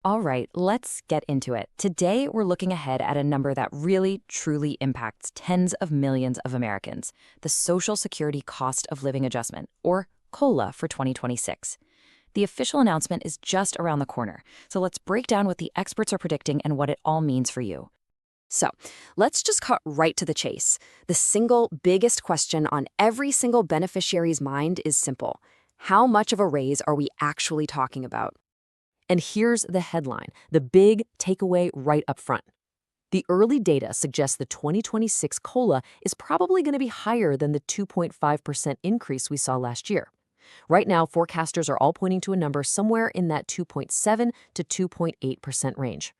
All right, let's get into it. Today, we're looking ahead at a number that really, truly impacts tens of millions of Americans, the Social Security Cost of Living Adjustment, or COLA, for 2026. The official announcement is just around the corner, so let's break down what the experts are predicting and what it all means for you. So let's just cut right to the chase. The single biggest question on every single beneficiary's mind is simple. How much of a raise are we actually talking about? And here's the headline, the big takeaway right up front. The early data suggests the 2026 COLA is probably going to be higher than the 2.5% increase we saw last year. Right now, forecasters are all pointing to a number somewhere in that 2.7 to 2.8% range.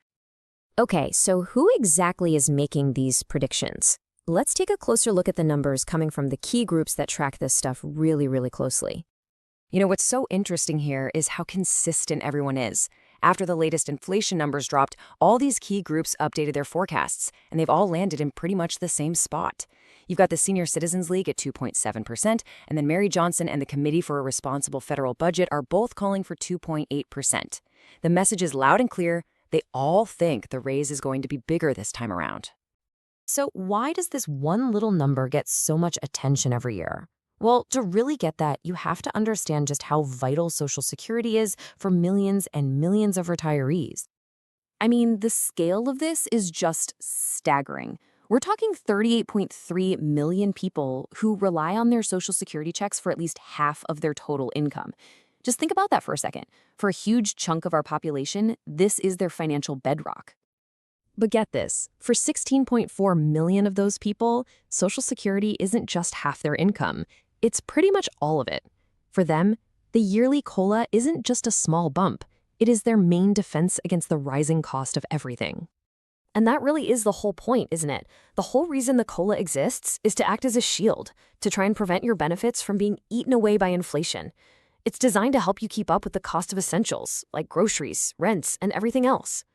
Okay, so who exactly is making these predictions? Let's take a closer look at the numbers coming from the key groups that track this stuff really closely. You know, what's so interesting here is how consistent everyone is. After the latest inflation numbers dropped, all these key groups updated their forecasts, and they've all landed in pretty much the same spot. You've got the Senior Citizens League at 2.7%, and then Mary Johnson and the Committee for a Responsible Federal Budget are both calling for 2.8%. The message is loud and clear. They all think the raise is going to be bigger this time around. So why does this one little number get so much attention every year? Well, to really get that, you have to understand just how vital Social Security is for millions and millions of retirees. I mean, the scale of this is just staggering. We're talking 38.3 million people who rely on their Social Security checks for at least half of their total income. Just think about that for a second. For a huge chunk of our population, this is their financial bedrock. But get this, for 16.4 million of those people, Social Security isn't just half their income. It's pretty much all of it. For them, the yearly COLA isn't just a small bump. It is their main defense against the rising cost of everything. And that really is the whole point, isn't it? The whole reason the COLA exists is to act as a shield, to try and prevent your benefits from being eaten away by inflation. It's designed to help you keep up with the cost of essentials, like groceries, rents, and everything else.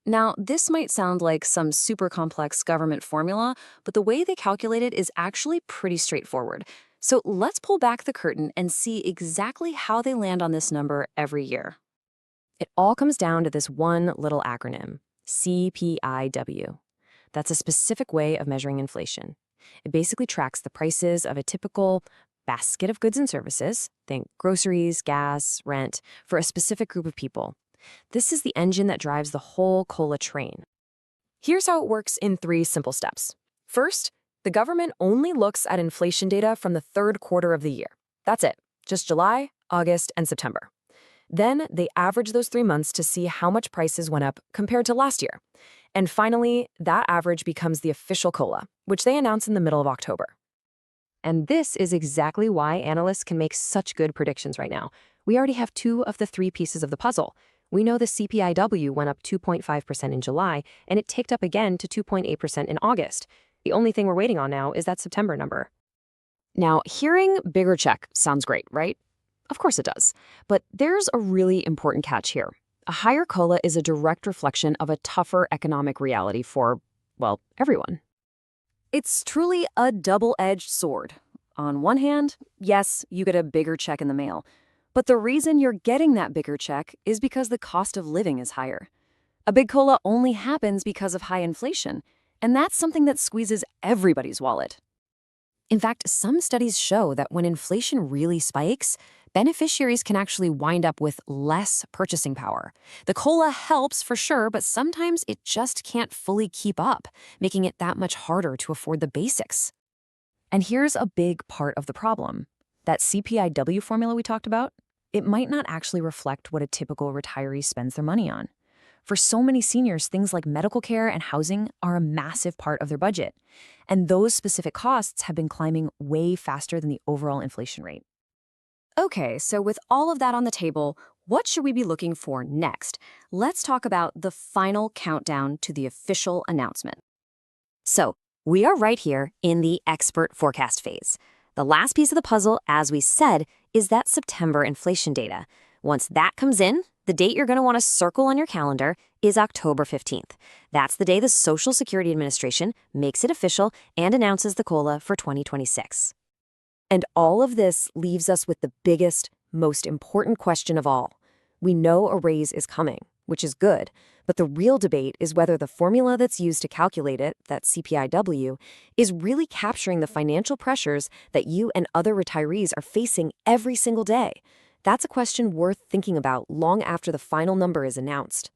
Now, this might sound like some super complex government formula, but the way they calculate it is actually pretty straightforward. So let's pull back the curtain and see exactly how they land on this number every year. It all comes down to this one little acronym, CPIW. That's a specific way of measuring inflation. It basically tracks the prices of a typical basket of goods and services, think groceries, gas, rent, for a specific group of people. This is the engine that drives the whole COLA train. Here's how it works in 3 simple steps. First, the government only looks at inflation data from the 3rd quarter of the year. That's it, just July, August, and September. Then they average those 3 months to see how much prices went up compared to last year. And finally, that average becomes the official COLA, which they announce in the middle of October. And this is exactly why analysts can make such good predictions right now. We already have 2 of the 3 pieces of the puzzle. We know the CPIW went up 2.5% in July, and it ticked up again to 2.8% in August. The only thing we're waiting on now is that September number. Now, hearing bigger check sounds great, right? Of course it does. But there's a really important catch here. A higher COLA is a direct reflection of a tougher economic reality for, well, everyone. It's truly a double-edged sword. On one hand, yes, you get a bigger check in the mail. But the reason you're getting that bigger check is because the cost of living is higher. A big COLA only happens because of high inflation, and that's something that squeezes everybody's wallet. In fact, some studies show that when inflation really spikes, beneficiaries can actually wind up with less purchasing power. The COLA helps for sure, but sometimes it just can't fully keep up, making it that much harder to afford the basics. And here's a big part of the problem. That CPIW formula we talked about, it might not actually reflect what a typical retiree spends their money on. For so many seniors, things like medical care and housing are a massive part of their budget. And those specific costs have been climbing way faster than the overall inflation rate. Okay, so with all of that on the table, what should we be looking for next? Let's talk about the final countdown to the official announcement. So, we are right here in the expert forecast phase. The last piece of the puzzle, as we said, is that September inflation data. Once that comes in, the date you're going to want to circle on your calendar is October 15th. That's the day the Social Security Administration makes it official and announces the COLA for 2026. And all of this leaves us with the biggest, most important question of all. We know a raise is coming. which is good. But the real debate is whether the formula that's used to calculate it, that CPIW, is really capturing the financial pressures that you and other retirees are facing every single day. That's a question worth thinking about long after the final number is announced.